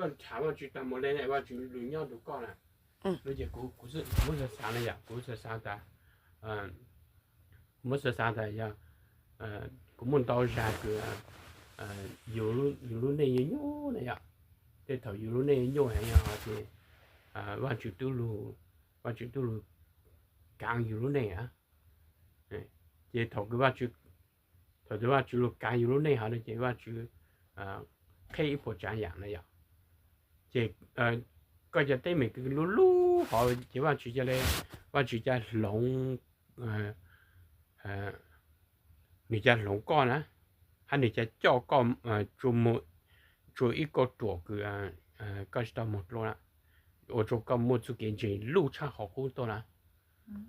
ก็ถามว่าจุดตามโมเลนว่าจุดลุยย่อดูก่อนน่ะแล้วจะกู是啥了呀กู是啥的我是啥的呀กู们到下个有路内有了呀这头有路内有还呀是ว่าจุดตู้路กลางอยู่路内啊这头个ว่าจุด路กลางอยู่路内好了这ว่าจุด可以不讲样了呀这ก็จะได้ไม่คือลู่ๆพอจะว่าจุดจะเลยว่าจุดจะหลง你จะหลงก่อนนะถ้า你จะจ่อก่อน做一个ตัว个ก็จะต้องหมดแล้ว我做个么做件事路差好多啦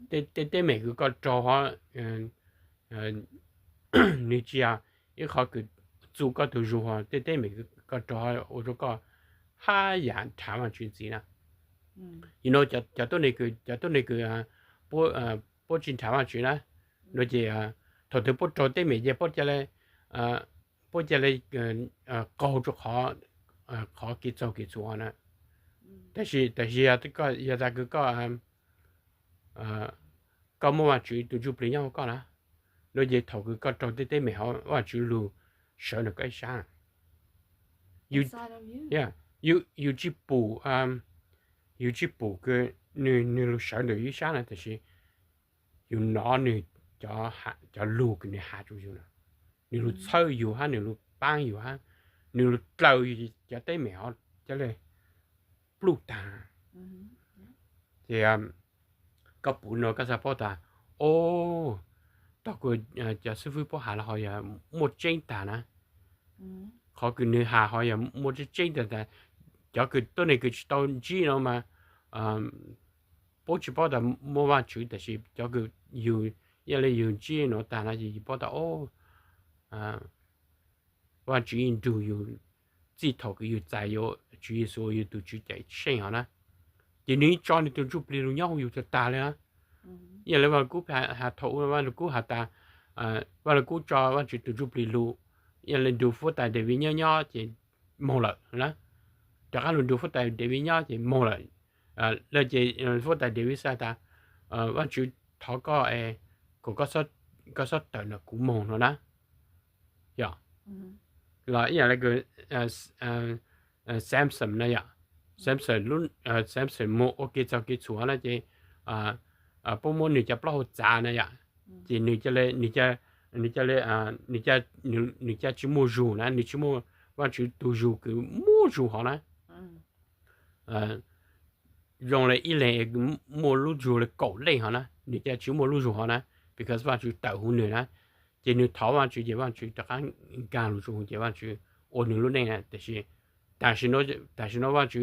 对每个个做好你只要一好个做个都做好对每个个做好我做个哈人台湾军事啦you know จะตัวนี้คือพวกจีน台湾军啦แล้วจะถอดพวกตัวได้ไม่จะพวกจะเลย搞住ขอกิจนะแต่是ก็อย่าได้ก็มั่วจุดจุดเปลี่ยนก็นะแล้วจะถอดก็ตัวได้ไม่好ว่าจุดรู้เชื่อก็ใช่有几步个你รู้เชื่อ的有啥呢但是有哪里叫路给你下住อยู่นะ你รู้操อยู่哈你รู้帮อยู่哈你รู้เล่าอยู่จะได้ไม่好จะเลยปลูกตาก็ปุ่นเนาะก็สะพอตาโอ้ตะกูจะซื้อพวกหาแล้วเขาอย่าหมดเจงตานะเขาคือเนื้อหาเขาอย่าหมดเจงแต่จะคือตัวนี้คือตอนจีเนาะมาพวกที่พอตามัวว่าจุดแต่สิจะคืออยู่ยังเลยอยู่จีเนาะแต่น่ะจะพอตาโอ้ว่าจีนดูอยู่จี头个有在有主要所有都主在线好呢ทีนี้จอนี่ตัวจุบลีลุย่ออยู่จะตาเลยนะอย่างไรว่ากูหาโถว่ากูหาตาว่ากูจอว่าจุดตัวจุบลีลุอย่างไรดูฟุตแต่เดวิญญาจะมองเลยนะจากการดูฟุตแต่เดวิญญาจะมองเลยแล้วจะฟุตแต่เดวิสตาว่าจุดเขาก็ก็สดแต่เนี่ยกูมองแล้วนะอย่าแล้วอย่างไรก็Samsung นะอย่าSamsung รุ่นSamsung โมโอเคจะกิจชัวนะจีพวกมันนี่จะปล่อยจานนะอย่าจีนี่จะเลยนี่จะชิมูจูนะนี่ชิมูว่าชิตูจูคือมูจู好นะ用了一类มูลูจูเลย狗类好นะนี่จะชิมูลูจู好นะ because ว่าชิ豆腐呢นะจีนี่ท้อว่าชิว่าชิตะกันการลูจูจีว่าชิโอนึรุ่นนี้นะ但是呢ว่าชิ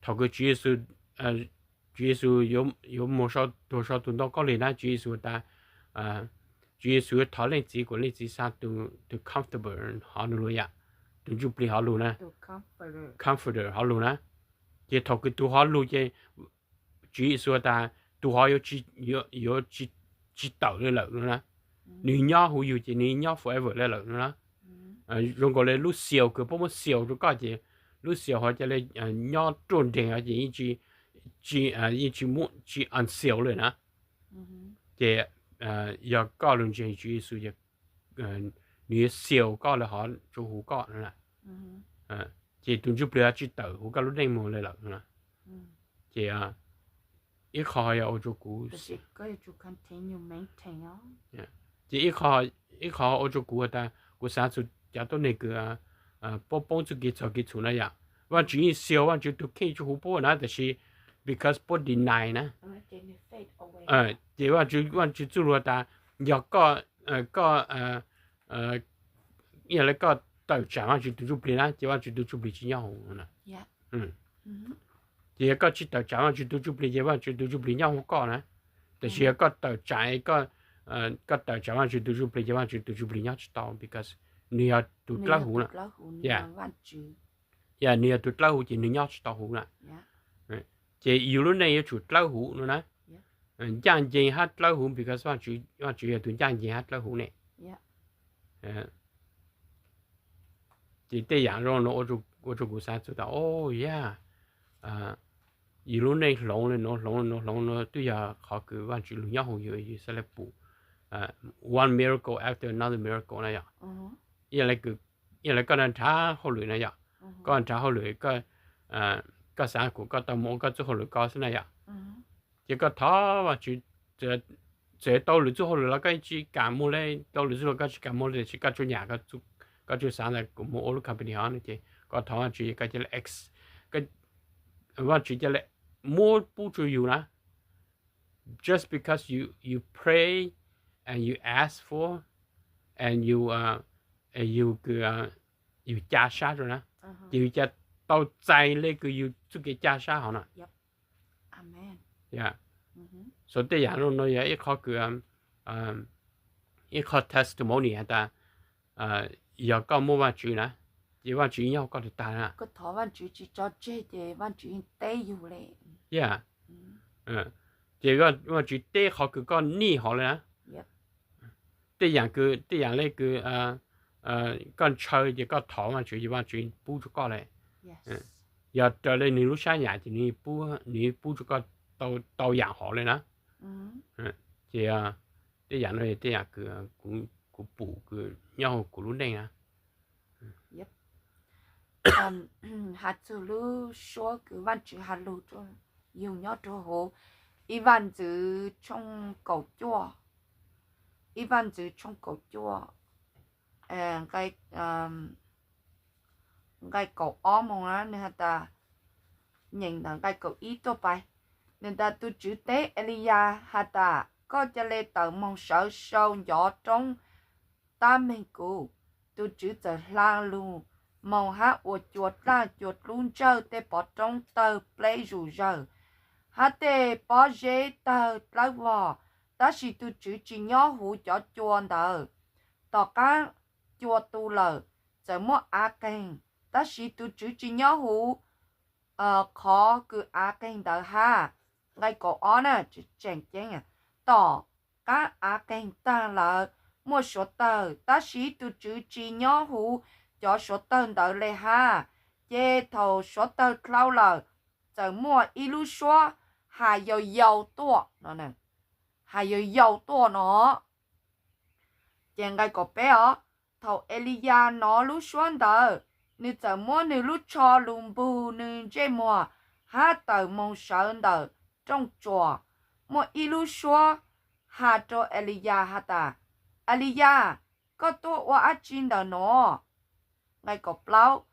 他个主要是有多少多到高里呢主要是讨论结果呢至少都 comfortable 好路呀都就不好路呢 comfortable 好路呢这他个都好路这主要说的都好有道的路呢你要会有这你要 forever 的路呢如果来路小个不么小就搞这路小或者来要重点而且一直摸去按小了呢这要搞论这主要是你小搞了好就好搞了这都就不要去抖好搞路内么来了呢这一考要我就估是ก็จะ continue maintain 这一考我就估的我上次讲到那个帮助给出来呀ว่า主要小ว่า就都可以就好波นะแต่是 because 不 deny นะ这ว่า就做了的要ก็อย่างไรก็ต่อจากว่า就都不理นะ这ว่า就都不理要นะ这ก็ที่ต่อจากว่า就不理这ว่า就不理要ก็นะแต่是ก็ต่อจากก็ต่อจากว่า就不理这ว่า就不理要知道 because 你要读老虎了呀你要读老虎就你要知道虎了这有了呢也读老虎了呢样件哈老虎 because ว่า主要读样件哈老虎呢这这样让我就我就古山知道哦呀一路内龙了对呀好个万句龙要好有是来补one miracle after another miracle 那样一来个人他后来那样个人他后来个山谷个到某个之后来个是那样一个他话就这到了之后了个去感冒嘞到了之后个去感冒嘞去个做nhà个做山来个某个 company 啊那些个他话就个就 X 个ว่าจะ more 不就有啦 just because you pray and you ask for and you 有加沙咗啦有จะ到ใจเลยก็อยู่ทุก加沙好啦 Yep Amen Yeah so แต่อย่างนู้นเนี่ยอีกข้อคืออีกข้อ testimony แต่อยากก็มั่วจุนะอีว่าจุ要ก็ตายนะก็ถอวันจุจิจอเจเดวันจุเตอยู่เลย Yeah 这个ว่าจุเตเขาคือก็นี่好了นะ Yep แต่อย่างเลยคือก็เชยจะก็ถอว่าจุว่าจุปูจุก็เลย Yes อย่าแต่เลย你รู้ใช่อย่างที่你ปูจุก็到อย่าง好เลยนะ这แต่อย่างเลยแต่อย่างคือกูปูคือ要กูรู้ได้นะYep หาจูรู้ชัวคือวันจุหารู้ตัวอยู่ยอดตัวโหอีวันจือชงเก่าจั่วอีวันจือชงเก่าจั่วcái cậu ôm mà nên ta nhìn thằng cái cậu ít tôi phải nên ta tôi chữ tế Elia hata có cho lê tờ mong sợ sâu nhỏ trong ta mình cụ tôi chữ tờ la luôn mong hát của chuột ra chuột luôn chơi tê bỏ trong tờ play rủ giờ hát tê bỏ dễ tờ lấy vò ta chỉ tôi chữ chỉ nhỏ hủ cho chuột tờ tỏ cá chuột tu lờ giờ mua á kênh ta chỉ tôi chữ chỉ nhỏ hủ khó cứ á kênh tờ ha ngay cổ ó nè chỉ chèn chèn à tỏ cá á kênh ta lờ mua số tờ ta chỉ tôi chữ chỉ nhỏ hủ cho số tờ tờ lệ ha chê thầu số tờ cloud lờ giờ mua ilu số hà dầu tua nó nè hà dầu tua nó chèn ngay cổ bé ó thầu Elia nó lu xuống tờ nếu giờ mua nếu lu cho lùm bù nếu chê mua hát tờ mong sợ tờ trong chùa mua ilu số hà cho Elia hát ta Elia có tôi qua chín tờ nó ngay cổ plau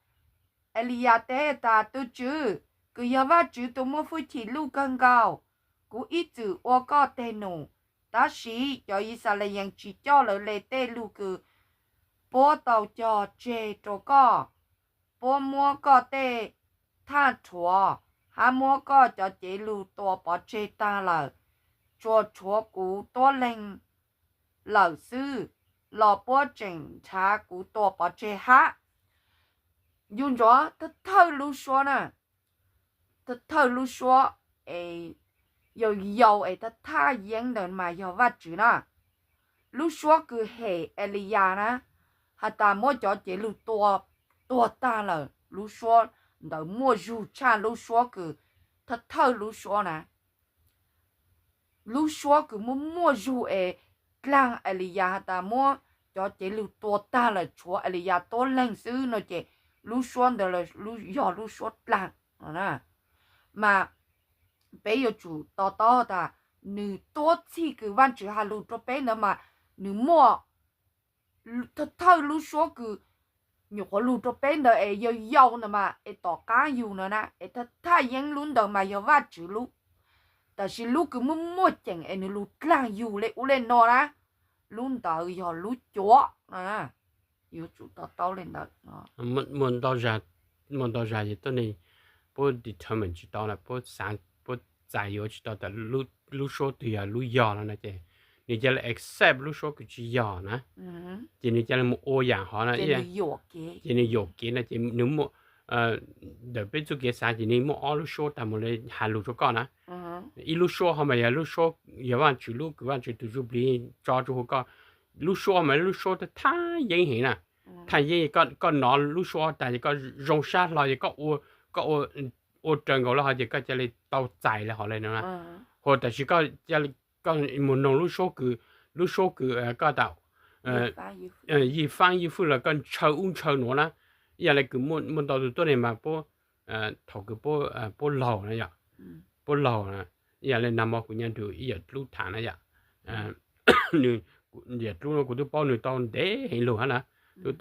Elia tế ta tôi chứ cứ giờ va chứ tôi mua phui chỉ lu cân cao cú ít chữ qua có tên nụ ta sĩ cho Israel chỉ cho lời lệ tê lu cứ bố tàu cho chê trò có bố mua có tê tha chùa hà mua có cho chế lu to bỏ chê ta lờ chùa cú to lên lờ sư lò bố trình trả cú to bỏ chê hát dùng cho thật thơ lu xóa nè thật thơ lu xóa dầu thật tha giang đơn mà dầu vắt chữ nè lu xóa cứ hệ Elia nè hà ta mua cho chế lu to ta lờ lu xóa đỡ mua dù cha lu xóa cứ thật thơ lu xóa nè lu xóa cứ mua dù clang Elia hà ta mua cho chế lu to ta lờ chúa Elia to lên sư nó chế lu xuân đó là lu xuân lặng nè mà bây giờ chủ to ta nữ tốt thì cứ văn chữ hà lu cho bé nữa mà nữ mua thật thơ lu xuân cứ nhiều có lu cho bé nữa dầu nữa mà tỏ cá dù nữa nè thật thà yang luôn đó mà giờ văn chữ luแต่สิลูกคือมั่วเจ๋งนี่ลูกกลางอยู่เลยอุเล่นนอนะลุ่นต่อลูกจั่วนะอยู่จุดต่อเล่นđó muốn到ra thì tôi này bố determine chỉ đó là bố giải yếu chỉ đó là lúc số thì là lúc nhỏ là nè chị你叫 accept lúc số cái chỉ nhỏ nè chị你叫một ô dạng họ nè chị你有给呢chị nếu một để bây giờ cái sao chị你một ô lúc số tao một lấy hai lúc số con nè ít lúc số họ mà ya lúc số ya bạn chịu lúc cái bạn chịu từ lúc đi cho cho họ con lúc số mà lúc số thì thay影響nè 太爷个拿路说但係個用沙落個我整個啦就個就嚟到仔啦好嚟啦或但是個就個冇弄路說個個到一翻衣服啦跟抽攞啦一嚟個冇到多年嘛波頭個波老啦呀波老啦一嚟那麼個人就一日路彈啦呀你日路個都包你當得很路啦tôi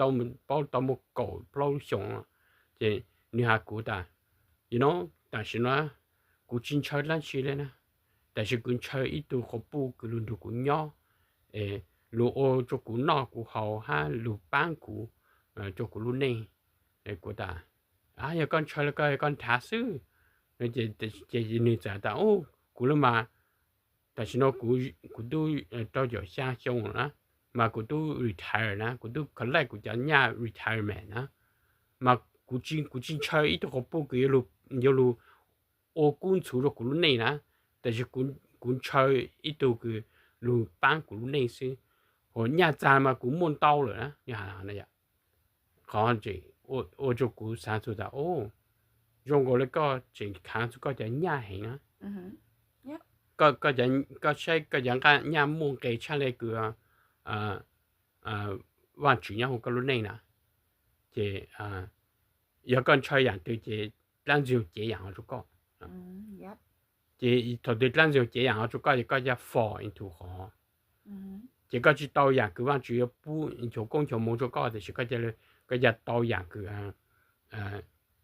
tao một cổ bao sống thì như hà cụ ta you know ta xin nói cụ chính chơi lắm xí lên nè tại sao cụ chơi ít tu học bu cụ luôn được cụ nhỏ lu ô cho cụ nọ cụ hậu ha lu bán cụ cho cụ luôn này cụ ta giờ con chơi là con thả sư nên chỉ như vậy ta ô cụ là mà tại sao cụ tu tao giờ xa xong rồi mà cụ tu retire nè, cụ tu có lại cụ cho nhà retirement nè, mà cụ chỉ chơi ít học bù cái lu ô cuốn chủ rồi cụ này nè, tại vì cụ chơi ít tu cái lu bán cụ này xí, họ nhà già mà cụ muốn đau rồi nè, nhà này vậy, còn gì, ô cho cụ sản xuất ra, ô, dùng cái cái chỉ kháng cho cái nhà hình á, cáiใช้cái cái nhà muốn cáiใช้เลยcáiวัน主要個路內呢，即有個菜人對即兩種這樣就講，即頭對兩種這樣就講，一個一 fall into 河，即個就導人佢話主要不做工作冇做過，就是個隻個一導人佢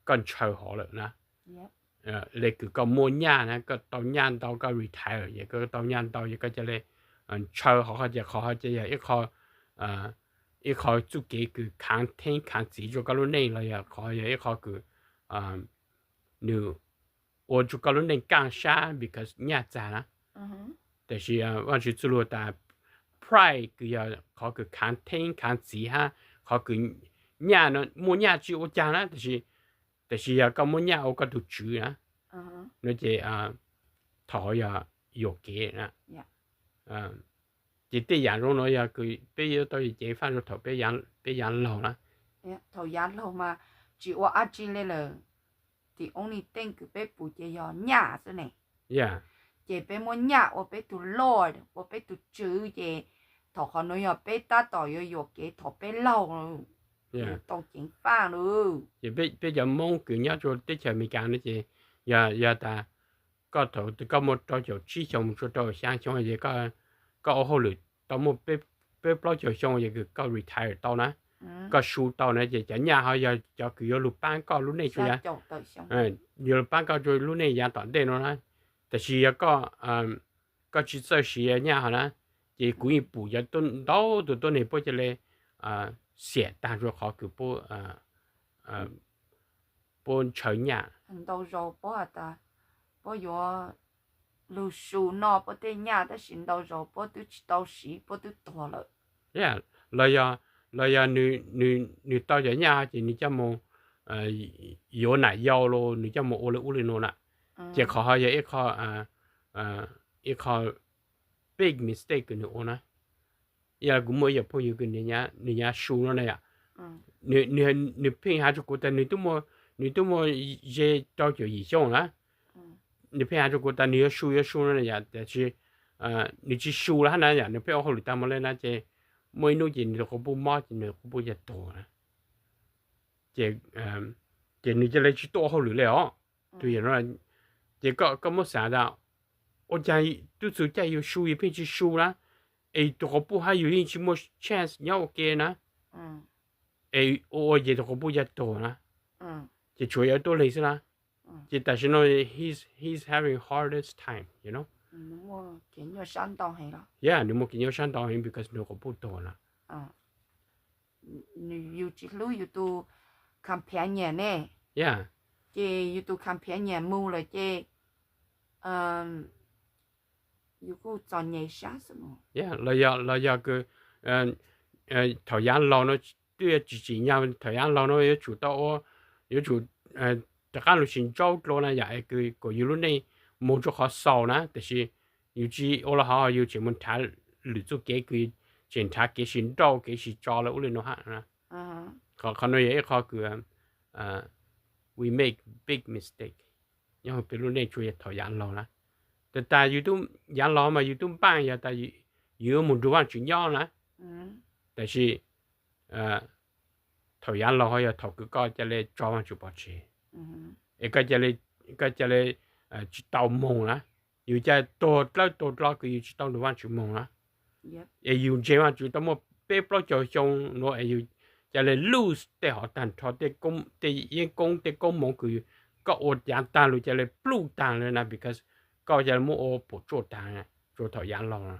跟菜河了呢，你佢個冇人呢個導人到個 retire， 一個導人到一個隻咧菜河隻河隻一個。一個自己佢看天看字做個路內了呀，可以一個佢你我做個路內更少 because 伢在啦，但是我是做了但 pride 佢要可佢看天看字哈，可佢伢呢冇伢住我講啦，但是要個冇伢我個度住啦，那就頭要有嘅啦，chỉ để养rồi ya cứ bây giờ tôi chỉ phát rồi thầu bây养lâu啦。thầu养lâu mà chỉ ở ở trên này là thì only thing cứ bây bù chỉ có nhà thế này. Yeah. chỉ bây muốn nhà ở bây tu lord ở bây tu chữ chỉ thầu họ nói ya bây ta tao yo cái thầu bây lâu rồi. Yeah. tao chính pha rồi. chỉ bây giờ mong cứ nhớ cho tới chờ mình càng nữa chỉ ya ta có thầu có một trò chơi chỉ trong một trò sáng trong gì có hậu lực tao một bé bao giờ xong rồi có retire tao nè có su tao nè chỉ nhà họ giờ cho cứ lúc bán có lúc này cho ya giờ bán có rồi lúc này ya tận đây nó nèแต่是có chỉ sợ gì nhà họ nè chỉ cũng bù giờ tôi này bây giờ là xẻ ta rồi họ cứ bố chơi nhà đâu rồi bố ta bố giờ lu su no bố tê nhà đã xin đâu rồi bố tê đâu xí bố tê to rồi. Yeah, là ya nữ tao giờ nhà chỉ nữ cho một yếu nãy yếu lo nữ cho một ô lên nó nè. chỉ khó hay ít khó big mistake cái nữa nè. ya cũng mới giờ bây giờ cái nhà su nó này à. nữ phim hai chục cô ta nữ tu mua dễ tao giờ gì xong nè.你偏就觉得你要输了呀，但是你去输了那呀，你不要好里当么嘞那这每弄件你都不买，你都不也多了，这你这来去多好里了哦，对了，这个么啥的，我讲都是在有输一片去输啦，都不还有人去么 chance 要给呢，我也都不也多呢，这主要多类似啦。但是呢 he's having hardest time, you know. 我見咗山當起啦。Yeah, 你冇見咗山當起 because 你個不多啦。你要一路要到 campaign 呢。Yeah. 即要到 campaign 冇啦，即要個做嘢啥什麼。Yeah, 那要個頭樣老呢，對自己樣頭樣老呢要做到我要做แต่การรู้สึกเจ้าตัวนั้นอยากก็อยู่รุ่นนี้มุ่งจะขอสอนนะแต่是อยู่ที่โอละหะอยู่ที่มันท้าหรือจะเกี่ยคือเช่นท้าเกี่ยสินเจ้าเกี่ยสิจอแล้วเลยเนาะฮะนะ เขาน้อยเขาคือwe make big mistake ยังเป็นรุ่นนี้ช่วยถอยยันเรานะแต่อยู่ตุ้มยันเรามาอยู่ตุ้มบ้านอย่าแต่อยู่หมุนดูว่าจุดยอนะแต่是ถอยยันเราเขาอย่าถอยก็จะเลยจอมันจุดปอดชีก็จะเลยจุดเตามงนะอยู่จะตัวเราก็อยู่จุดเตาดูว่าจุดมงนะอยู่เจ้าว่าจุดต้องมาเป๊ะปล่อยจงโน้อยู่จะเลย lose แต่หอตันทอแต่กงแต่ยังกงแต่กงมงคือก็อดยานตาหรือจะเลยปลูกตางเลยนะ because ก็จะมั่วปวดโจดตางนะโจดถอยยันเรานะ